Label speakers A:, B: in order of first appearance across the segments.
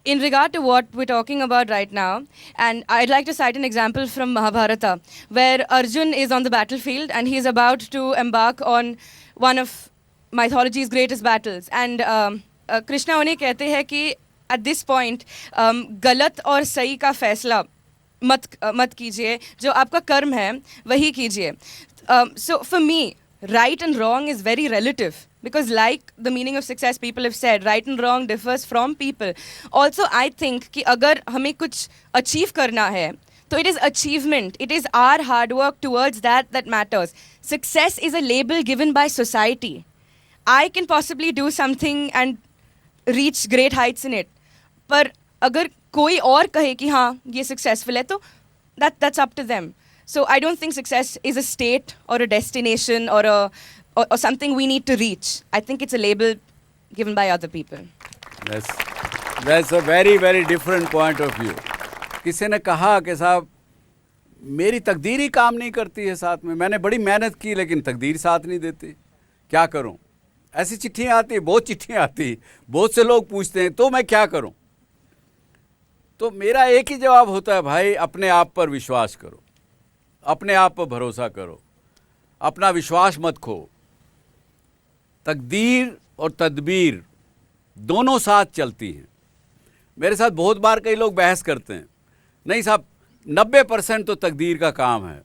A: in regard to what we're talking about right now, and I'd like to cite an example from Mahabharata, where Arjun is on the battlefield and he's about to embark on one of mythology's greatest battles. And Krishna उन्हें कहते हैं कि at this point गलत और सही का फैसला मत कीजिए, जो आपका कर्म है वही कीजिए. So for me, right and wrong is very relative. Because like the meaning of success, people have said, right and wrong differs from people. Also, I think कि अगर हमें कुछ achieve करना है, तो it is achievement. It is our hard work towards that matters. Success is a label given by society. I can possibly do something and reach great heights in it. पर अगर कोई और कहे कि हाँ ये successful है, तो that's up to them. So I don't think success is a state or a destination or something we need to reach. I think it's a label given by other people.
B: That's a very, very different point of view. किसी ने कहा कि साहब मेरी तकदीर ही काम नहीं करती है साथ में, मैंने बड़ी मेहनत की लेकिन तकदीर साथ नहीं देती, क्या करूं? ऐसी चिट्ठियां आती, बहुत चिट्ठियां आती, बहुत से लोग पूछते हैं तो मैं क्या करूं? तो मेरा एक ही जवाब होता है, भाई अपने आप पर विश्वास करो, अपने आप पर भरोसा करो, अपना विश्वास मत खो. तकदीर और तदबीर दोनों साथ चलती हैं. मेरे साथ बहुत बार कई लोग बहस करते हैं, नहीं साहब 90% तो तकदीर का काम है,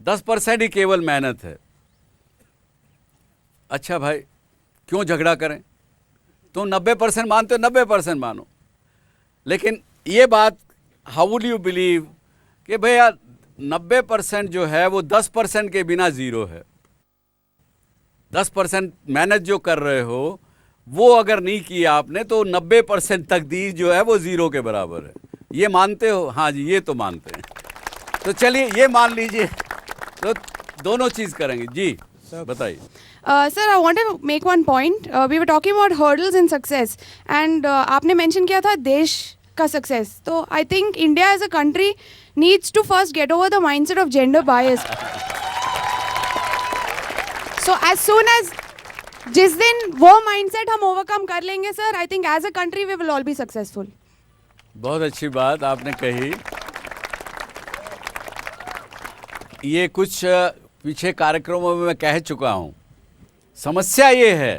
B: 10% ही केवल मेहनत है. अच्छा भाई क्यों झगड़ा करें? तुम 90% मानते हो, 90% मानो, लेकिन ये बात हाउ वुड यू बिलीव कि भैया 90% जो है वो 10% के बिना ज़ीरो है. 10% मेहनत जो कर रहे हो वो अगर नहीं की आपने तो 90% तकदीर जो है वो ज़ीरो के बराबर है. ये मानते हो? हाँ जी, ये तो मानते हैं. तो चलिए ये मान लीजिए, तो दोनों चीज़ करेंगे. जी बताइए.
C: Sir, I want to make one point. We were talking about hurdles in success, and आपने mention किया था देश का success. तो I think India as a country needs to first get over the mindset of gender bias. So as soon as जिस दिन वो mindset हम overcome कर लेंगे sir, I think as a country we will all be successful.
B: बहुत अच्छी बात आपने कही. ये कुछ पीछे कार्यक्रमों में मैं कह चुका हूँ. समस्या ये है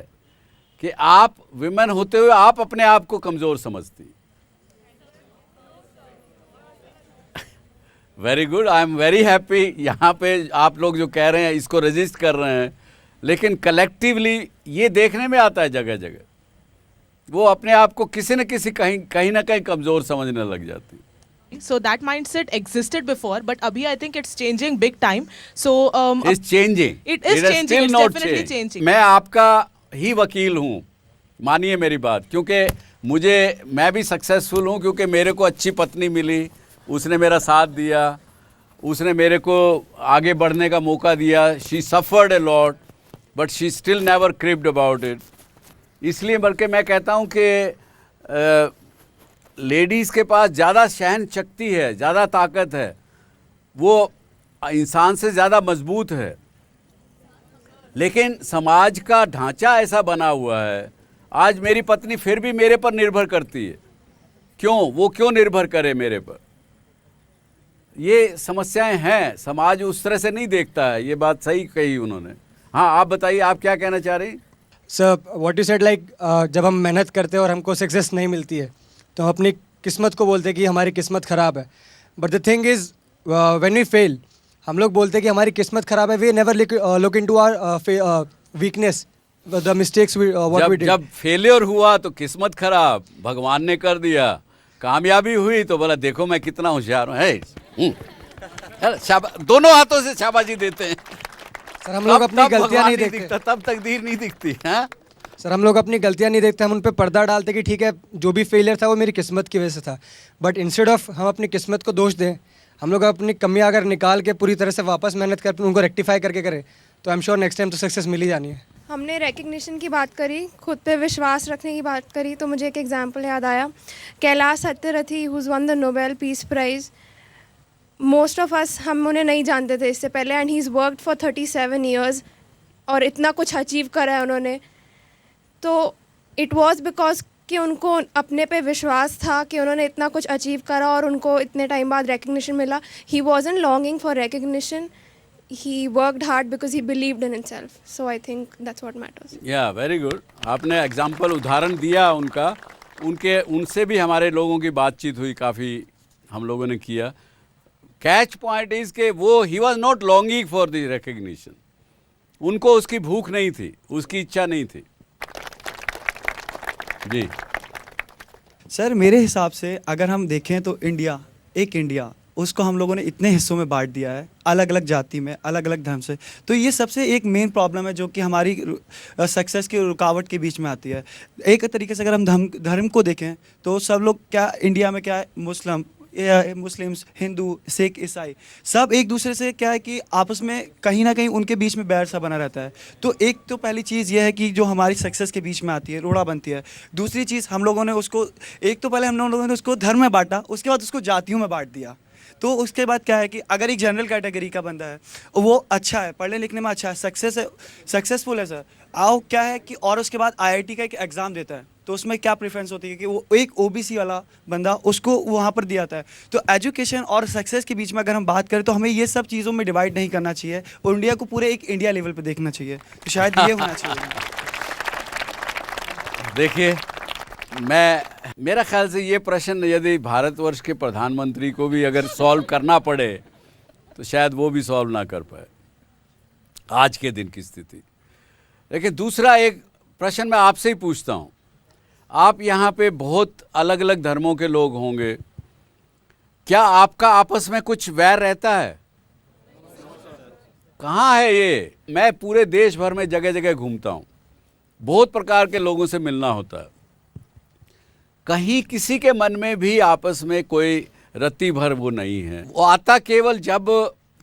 B: कि आप विमेन होते हुए आप अपने आप को कमज़ोर समझती. Very good, I am very happy. यहाँ पे आप लोग जो कह रहे हैं इसको रजिस्ट कर रहे हैं, लेकिन कलेक्टिवली ये देखने में आता है जगह जगह वो अपने आप को किसी न किसी कहीं ना कहीं कमज़ोर समझने लग जाती.
D: So that mindset existed before, but abhi I think it's changing big time. So
B: it's changing.
D: It is changing. It's definitely changing.
B: मैं आपका ही वकील हूँ, मानिए मेरी बात, क्योंकि मैं भी सक्सेसफुल हूँ क्योंकि मेरे को अच्छी पत्नी मिली, उसने मेरा साथ दिया, उसने मेरे को आगे बढ़ने का मौका दिया. She suffered a lot but she still never cribbed about it. इसलिए बल्कि मैं कहता हूँ कि लेडीज़ के पास ज़्यादा सहन शक्ति है, ज़्यादा ताकत है, वो इंसान से ज़्यादा मजबूत है. लेकिन समाज का ढांचा ऐसा बना हुआ है, आज मेरी पत्नी फिर भी मेरे पर निर्भर करती है. वो क्यों निर्भर करे मेरे पर? ये समस्याएं हैं, समाज उस तरह से नहीं देखता है. ये बात सही कही उन्होंने. हाँ आप बताइए, आप क्या कहना चाह रही?
E: Sir what you said, like जब हम मेहनत करते हैं और हमको सक्सेस नहीं मिलती है तो हम अपनी किस्मत को बोलते हैं कि हमारी किस्मत ख़राब है. But the thing is when we fail, हम लोग बोलते हैं कि हमारी किस्मत ख़राब है. We never look into our weakness, the mistakes what we did. जब
B: फेलियर हुआ तो किस्मत खराब, भगवान ने कर दिया. कामयाबी हुई तो बोला देखो मैं कितना होशियार हूँ. दोनों हाथों से शाबाशी देते हैं.
E: सर हम लोग अपनी गलतियाँ नहीं देखते,
B: तब तकदीर नहीं दिखती. हाँ
E: सर हम लोग अपनी गलतियाँ नहीं देखते, हम उन पर पर्दा डालते कि ठीक है जो भी फेलियर था वो मेरी किस्मत की वजह से था. बट इंस्टेड ऑफ हम अपनी किस्मत को दोष दें, हम लोग अपनी कमियाँ अगर निकाल के पूरी तरह से वापस मेहनत कर उनको रेक्टिफाई करके करें तो I am sure next time तो सक्सेस मिल ही जानी है.
C: हमने रिकग्निशन की बात करी, खुद पे विश्वास रखने की बात करी, तो मुझे एक एग्जांपल याद आया. Kailash Satyarthi who won the Nobel Peace Prize. Most of us हम उन्हें नहीं जानते थे इससे पहले, and he is worked for 37 years और इतना कुछ अचीव करा है उन्होंने. तो इट वॉज बिकॉज कि उनको अपने पे विश्वास था कि उन्होंने इतना कुछ अचीव करा और उनको इतने टाइम बाद रिकग्निशन मिला. He wasn't longing for recognition. He worked hard because he believed in himself. So I think that's what matters.
B: या वेरी गुड. आपने एग्जाम्पल उदाहरण दिया उनका. उनसे भी हमारे लोगों की बातचीत हुई, काफ़ी हम लोगों ने किया. कैच पॉइंट इज के वो he was not longing for the recognition. उनको उसकी भूख नहीं थी, उसकी इच्छा नहीं थी. जी
F: सर, मेरे हिसाब से अगर हम देखें तो इंडिया उसको हम लोगों ने इतने हिस्सों में बांट दिया है, अलग अलग जाति में, अलग अलग धर्म से. तो ये सबसे एक मेन प्रॉब्लम है जो कि हमारी सक्सेस की रुकावट के बीच में आती है. एक तरीके से अगर हम धर्म को देखें तो सब लोग क्या इंडिया में क्या है, मुस्लिम्स, हिंदू, सिख, ईसाई सब एक दूसरे से क्या है कि आपस में कहीं ना कहीं उनके बीच में बैर सा बना रहता है. तो एक तो पहली चीज़ ये है कि जो हमारी सक्सेस के बीच में आती है, रोड़ा बनती है. दूसरी चीज़ हम लोगों ने उसको एक तो पहले हम लोगों ने उसको धर्म में बांटा, उसके बाद उसको जातियों में बांट दिया. तो उसके बाद क्या है कि अगर एक जनरल कैटेगरी का बंदा है, वो अच्छा है, पढ़ने लिखने में अच्छा है, सक्सेसफुल है सर, आओ क्या है कि और उसके बाद आईआईटी का एक एग्ज़ाम देता है, तो उसमें क्या प्रेफरेंस होती है कि वो एक ओबीसी वाला बंदा उसको वहाँ पर दिया जाता है. तो एजुकेशन और सक्सेस के बीच में अगर हम बात करें तो हमें ये सब चीज़ों में डिवाइड नहीं करना चाहिए और इंडिया को पूरे एक इंडिया लेवल पर देखना चाहिए. तो शायद ये होना चाहिए.
B: देखिए, मेरा ख्याल से ये प्रश्न यदि भारतवर्ष के प्रधानमंत्री को भी अगर सॉल्व करना पड़े तो शायद वो भी सॉल्व ना कर पाए आज के दिन की स्थिति. लेकिन दूसरा एक प्रश्न मैं आपसे ही पूछता हूँ. आप यहाँ पे बहुत अलग अलग धर्मों के लोग होंगे, क्या आपका आपस में कुछ वैर रहता है? कहाँ है ये? मैं पूरे देश भर में जगह जगह घूमता हूँ, बहुत प्रकार के लोगों से मिलना होता है. कहीं किसी के मन में भी आपस में कोई रत्ती भर वो नहीं है. वो आता केवल जब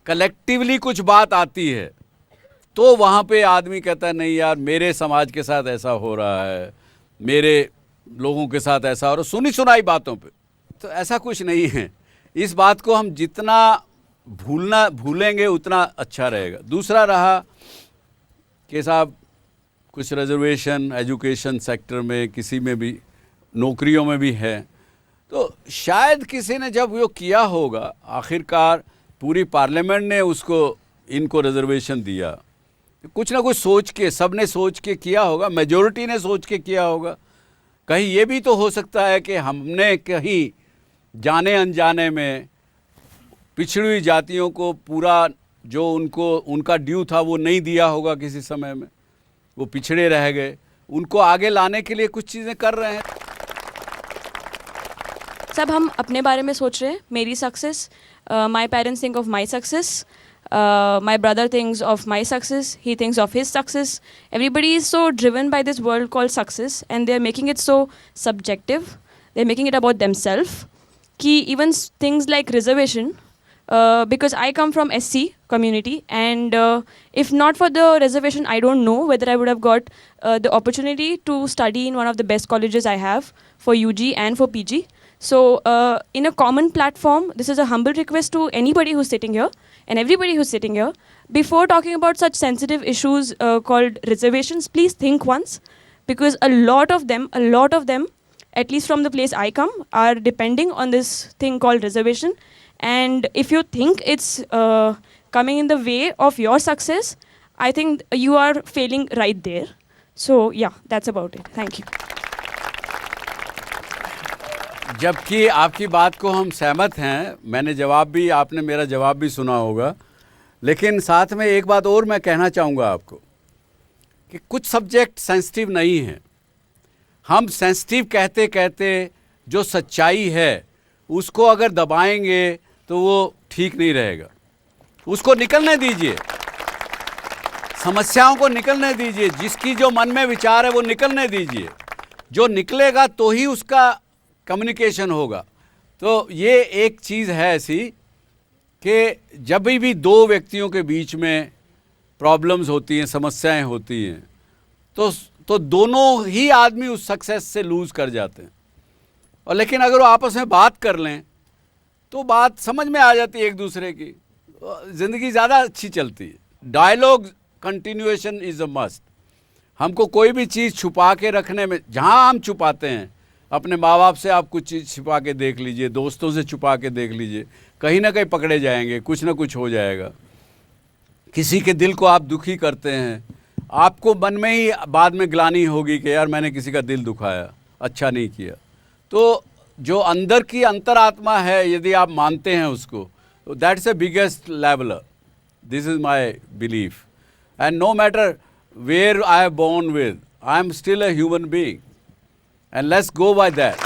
B: कलेक्टिवली कुछ बात आती है तो वहाँ पे आदमी कहता है नहीं यार, मेरे समाज के साथ ऐसा हो रहा है, मेरे लोगों के साथ ऐसा हो रहा है, सुनी सुनाई बातों पे. तो ऐसा कुछ नहीं है. इस बात को हम जितना भूलेंगे उतना अच्छा रहेगा. दूसरा रहा कि साहब कुछ रिजर्वेशन एजुकेशन सेक्टर में, किसी में भी, नौकरियों में भी है, तो शायद किसी ने जब वो किया होगा, आखिरकार पूरी पार्लियामेंट ने उसको इनको रिजर्वेशन दिया, कुछ ना कुछ सोच के, सब ने सोच के किया होगा, मेजॉरिटी ने सोच के किया होगा. कहीं ये भी तो हो सकता है कि हमने कहीं जाने अनजाने में पिछड़ी हुई जातियों को पूरा जो उनका ड्यू था वो नहीं दिया होगा. किसी समय में वो पिछड़े रह गए, उनको आगे लाने के लिए कुछ चीज़ें कर रहे हैं.
G: सब हम अपने बारे में सोच रहे हैं. मेरी success, my parents think of my success, my brother thinks of my success, he thinks of his success. Everybody is so driven by this world called success and they're making it so subjective. They're making it about themselves. Ki even things like reservation, because I come from SC community and if not for the reservation, I don't know whether I would have got the opportunity to study in one of the best colleges I have for UG and for PG. So in a common platform, this is a humble request to anybody who's sitting here and everybody who's sitting here. Before talking about such sensitive issues called reservations, please think once, because a lot of them, at least from the place I come, are depending on this thing called reservation. And if you think it's coming in the way of your success, I think you are failing right there. So yeah, that's about it. Thank you.
B: जबकि आपकी बात को हम सहमत हैं, मैंने जवाब भी, आपने मेरा जवाब भी सुना होगा, लेकिन साथ में एक बात और मैं कहना चाहूँगा आपको कि कुछ सब्जेक्ट सेंसिटिव नहीं हैं. हम सेंसिटिव कहते कहते जो सच्चाई है उसको अगर दबाएंगे तो वो ठीक नहीं रहेगा. उसको निकलने दीजिए, समस्याओं को निकलने दीजिए, जिसकी जो मन में विचार है वो निकलने दीजिए. जो निकलेगा तो ही उसका कम्युनिकेशन होगा. तो ये एक चीज़ है ऐसी कि जब भी दो व्यक्तियों के बीच में प्रॉब्लम्स होती हैं, समस्याएं होती हैं, तो दोनों ही आदमी उस सक्सेस से लूज़ कर जाते हैं. और लेकिन अगर वो आपस में बात कर लें तो बात समझ में आ जाती है एक दूसरे की, ज़िंदगी ज़्यादा अच्छी चलती है. Dialogue continuation is a must. हमको कोई भी चीज़ छुपा के रखने में, जहाँ हम छुपाते हैं अपने माँ बाप से आप कुछ चीज़ छिपा के देख लीजिए, दोस्तों से छुपा के देख लीजिए, कहीं ना कहीं पकड़े जाएंगे, कुछ ना कुछ हो जाएगा। किसी के दिल को आप दुखी करते हैं, आपको मन में ही बाद में ग्लानि होगी कि यार मैंने किसी का दिल दुखाया, अच्छा नहीं किया। तो जो अंदर की अंतरात्मा है, यदि आप मानते हैं उसको, तो that's a biggest leveller. This is my belief. And no matter where I am born with, I am still a human being, and let's go by that.